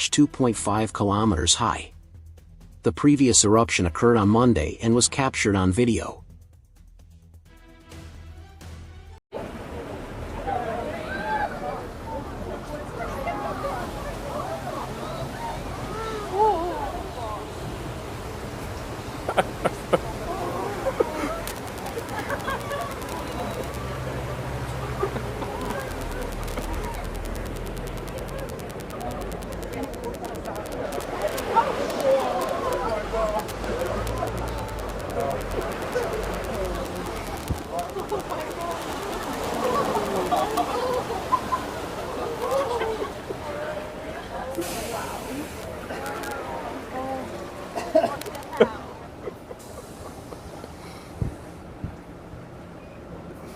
2.5 kilometers high. The previous eruption occurred on Monday and was captured on video.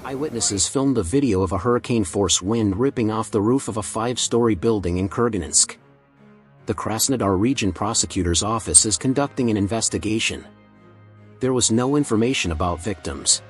Eyewitnesses filmed a video of a hurricane-force wind ripping off the roof of a 5-story building in Kurgansk. The Krasnodar Region Prosecutor's Office is conducting an investigation. There was no information about victims.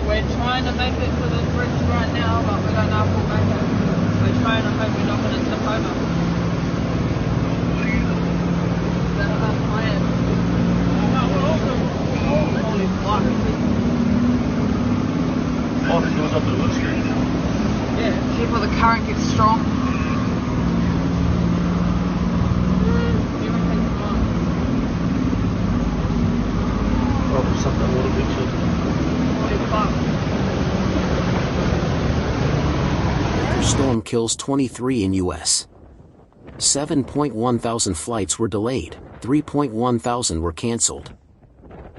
We're trying to make it to the bridge right now, but we don't know if we'll make it. We're trying to hope we're not going to tip over. Is that our plan? Holy fuck. Oh, it goes up the wood street. Yeah, careful, the current gets strong. Everything's gone. Oh, there's something a little bit too. Storm kills 23 in U.S. 7.1 thousand flights were delayed, 3.1 thousand were canceled.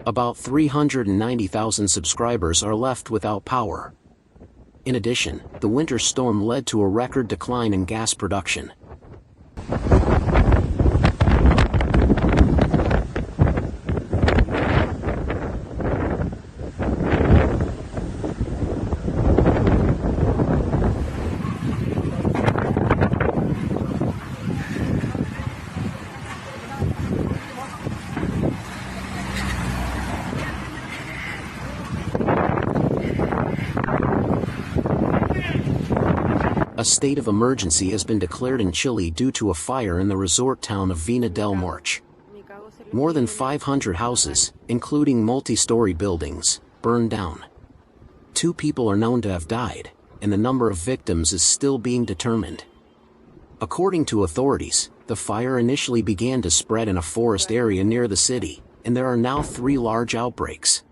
About 390,000 subscribers are left without power. In addition, the winter storm led to a record decline in gas production. A state of emergency has been declared in Chile due to a fire in the resort town of Vina del March. More than 500 houses, including multi-story buildings, burned down. 2 people are known to have died, and the number of victims is still being determined. According to authorities, the fire initially began to spread in a forest area near the city, and there are now 3 large outbreaks.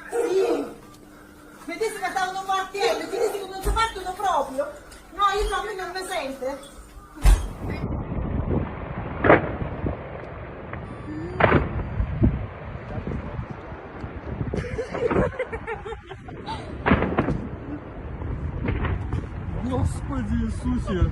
Sì, mi disse che stavano partendo, ti disse che non si partono proprio. No, io a me non mi sente. Господи Иисусе!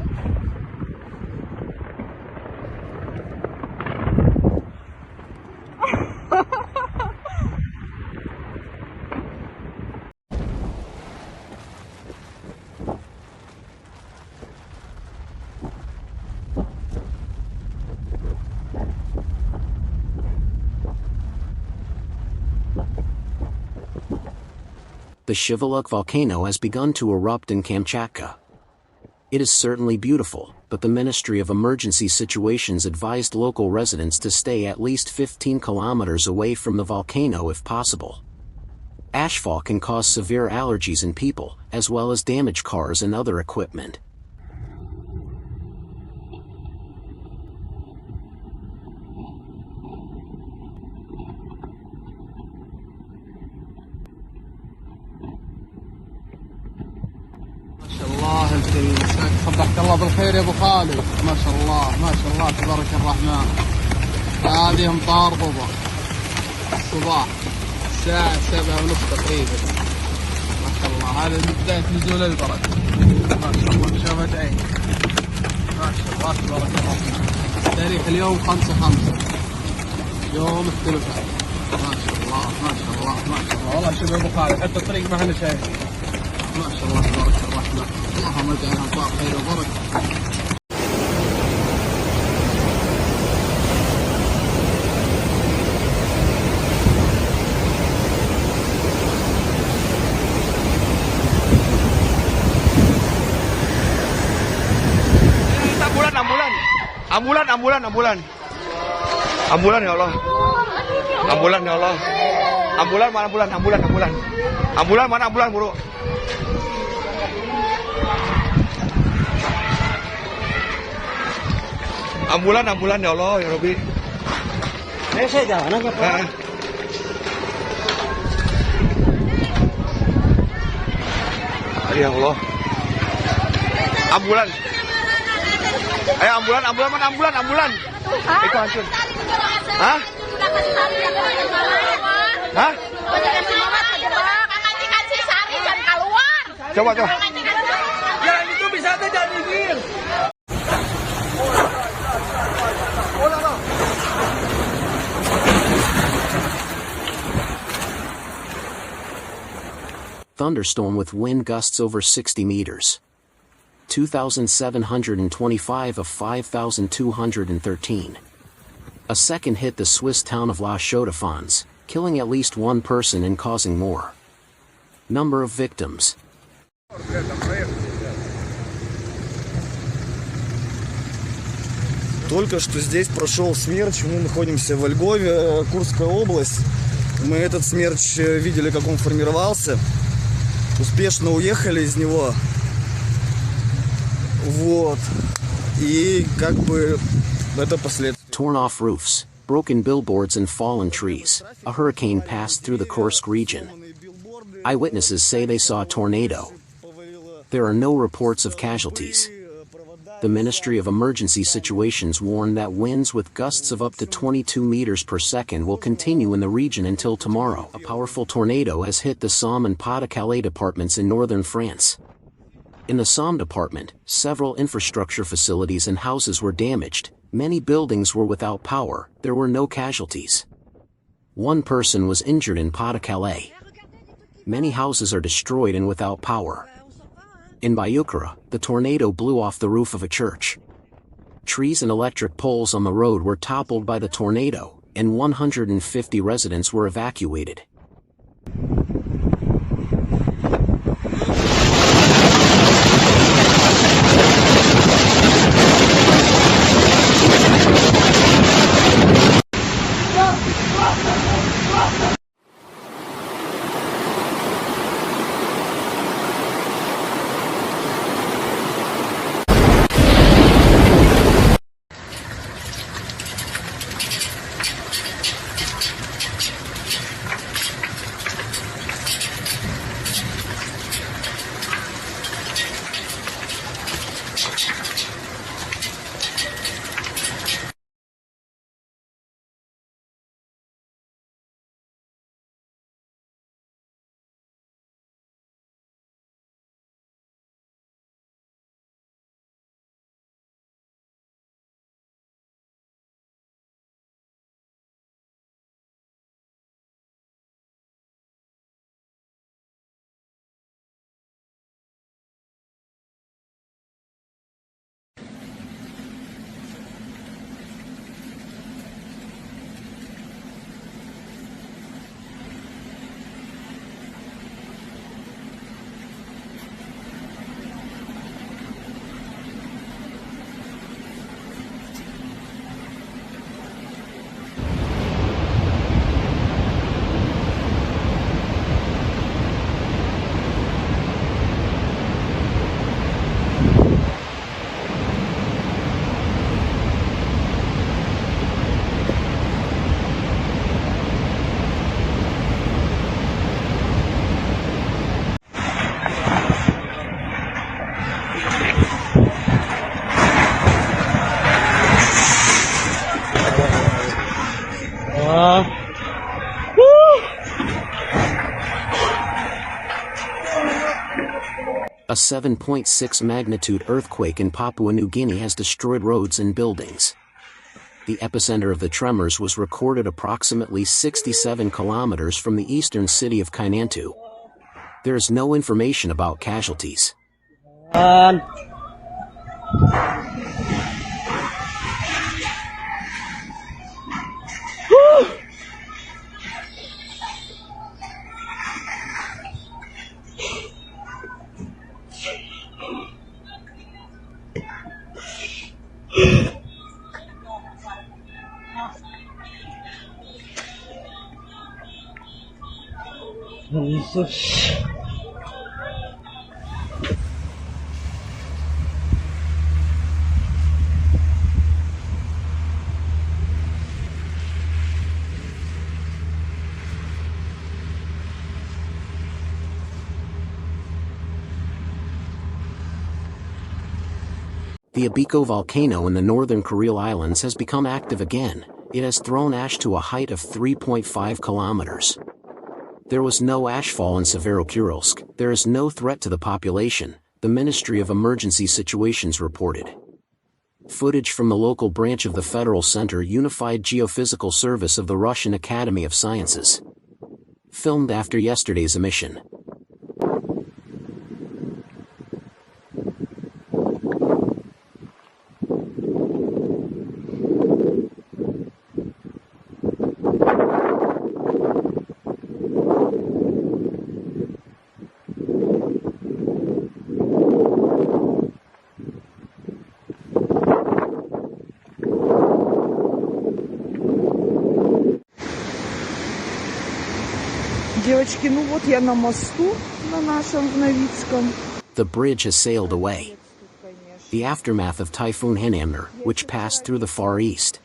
the Shivaluk volcano has begun to erupt in Kamchatka. It is certainly beautiful, but the Ministry of Emergency Situations advised local residents to stay at least 15 kilometers away from the volcano if possible. Ashfall can cause severe allergies in people, as well as damage cars and other equipment. الله الكريم صبحك الله بالخير يا ابو خالد. ما شاء الله ما شاء الله تبارك الرحمن. هذه امطار ضبع الصباح الساعة 7:30 تقريبا. ما شاء الله هذا بداية نزول البرد. ما شاء الله شافت عين. ما شاء الله تبارك الرحمن. تاريخ اليوم 5/5 يوم الثلاثاء. ما شاء الله ما شاء الله ما شاء الله والله شوف يا ابو خالد حتى الطريق ما احنا شايفين. ما شاء الله تبارك الرحمن. اللهم اجعلها امطار خير وبركه. Ambulan ya Allah. Ambulan ya Allah. Ambulan mana ambulan? Ambulan mana ambulan buru? Ambulan ya Allah ya Rabbi. Saya jalan aja Pak. Ya Allah. Ambulan. Ayo ambulan mana ambulan? Itu hancur. Hah? Hah? Coba. Jalan itu bisa ada dan minggir. Thunderstorm with wind gusts over 60 meters. 2,725 of 5,213. A second hit the Swiss town of La Chaux-de-Fonds, killing at least one person and causing more. Number of victims. Только что здесь прошел смерч, мы находимся во Львове, Курская область. Мы этот смерч видели, как он формировался. Успешно уехали из него. Вот. И как бы это последствия. Torn off roofs, broken billboards and fallen trees. A hurricane passed through the Kursk region. Eyewitnesses say they saw a tornado. There are no reports of casualties. The Ministry of Emergency Situations warned that winds with gusts of up to 22 meters per second will continue in the region until tomorrow. A powerful tornado has hit the Somme and Pas-de-Calais departments in northern France. In the Somme department, several infrastructure facilities and houses were damaged. Many buildings were without power. There were no casualties. One person was injured in Pas-de-Calais. Many houses are destroyed and without power. In Bayukara, the tornado blew off the roof of a church. Trees and electric poles on the road were toppled by the tornado, and 150 residents were evacuated. A 7.6 magnitude earthquake in Papua New Guinea has destroyed roads and buildings. The epicenter of the tremors was recorded approximately 67 kilometers from the eastern city of Kainantu. There is no information about casualties. The Abiko volcano in the northern Kuril Islands has become active again. It has thrown ash to a height of 3.5 kilometers. There was no ashfall in Severokurilsk. There is no threat to the population, the Ministry of Emergency Situations reported. Footage from the local branch of the Federal Center Unified Geophysical Service of the Russian Academy of Sciences. Filmed after yesterday's emission. Девочки, ну вот я на мосту, на нашем в Новицком. The bridge has sailed away. The aftermath of Typhoon Hanamner, which passed through the Far East.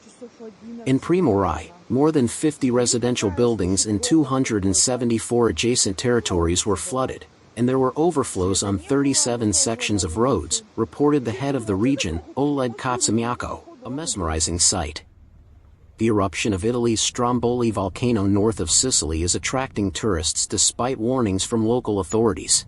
In Primorai, more than 50 residential buildings in 274 adjacent territories were flooded, and there were overflows on 37 sections of roads, reported the head of the region, Oleg Katsumiako, a mesmerizing sight. The eruption of Italy's Stromboli volcano north of Sicily is attracting tourists despite warnings from local authorities.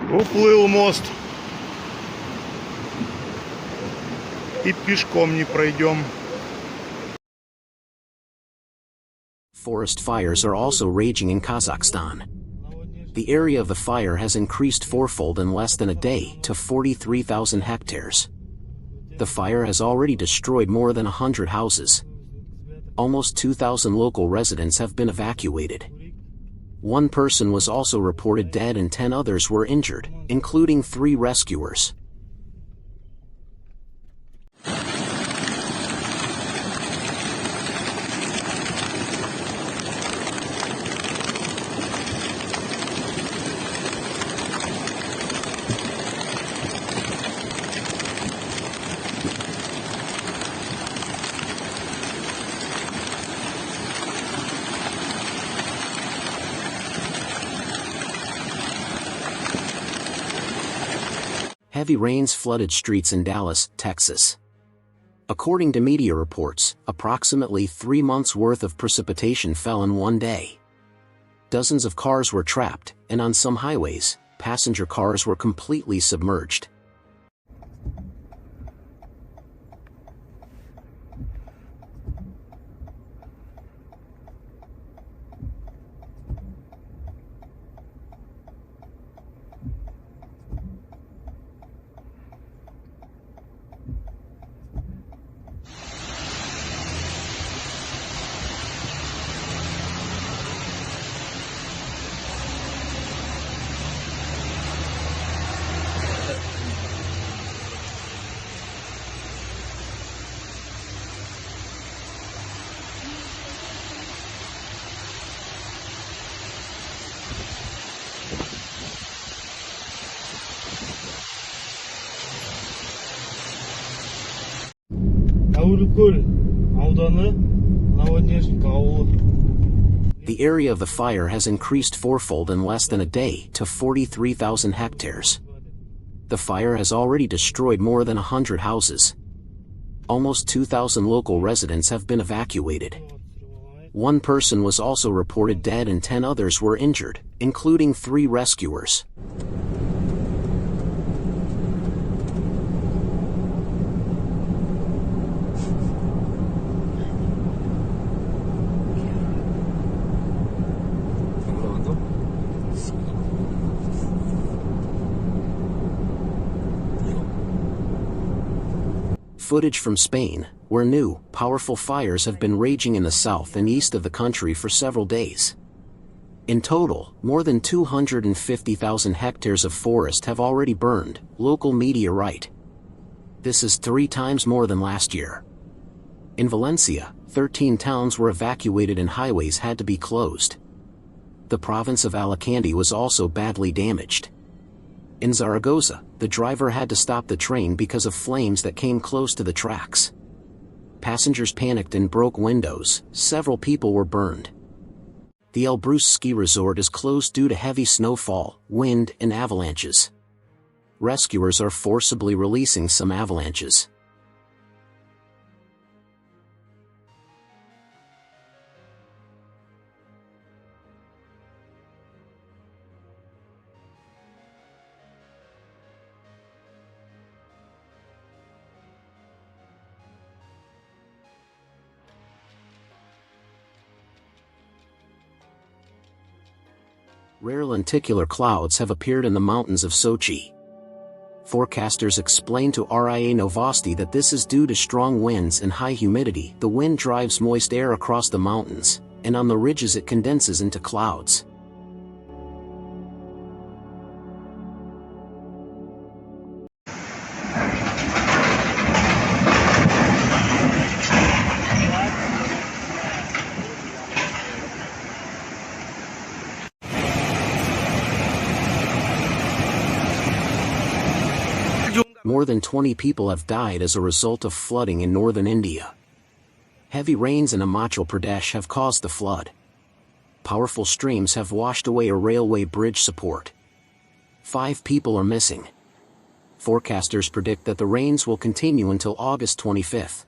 Уплыл мост. И пешком не пройдем. Forest fires are also raging in Kazakhstan. The area of the fire has increased fourfold in less than a day to 43,000 hectares. The fire has already destroyed more than 100 houses. Almost 2,000 local residents have been evacuated. One person was also reported dead and 10 others were injured, including 3 rescuers. Heavy rains flooded streets in Dallas, Texas. According to media reports, approximately 3 months' worth of precipitation fell in one day. Dozens of cars were trapped, and on some highways, passenger cars were completely submerged. The area of the fire has increased fourfold in less than a day to 43,000 hectares. The fire has already destroyed more than 100 houses. Almost 2,000 local residents have been evacuated. One person was also reported dead and 10 others were injured, including 3 rescuers. Footage from Spain, where new, powerful fires have been raging in the south and east of the country for several days. In total, more than 250,000 hectares of forest have already burned, local media write. This is 3 times more than last year. In Valencia, 13 towns were evacuated and highways had to be closed. The province of Alicante was also badly damaged. In Zaragoza, the driver had to stop the train because of flames that came close to the tracks. Passengers panicked and broke windows. Several people were burned. The El Bruce ski resort is closed due to heavy snowfall, wind, and avalanches. Rescuers are forcibly releasing some avalanches. Rare lenticular clouds have appeared in the mountains of Sochi. Forecasters explain to RIA Novosti that this is due to strong winds and high humidity. The wind drives moist air across the mountains, and on the ridges it condenses into clouds. More than 20 people have died as a result of flooding in northern India. Heavy rains in Himachal Pradesh have caused the flood. Powerful streams have washed away a railway bridge support. 5 people are missing. Forecasters predict that the rains will continue until August 25th.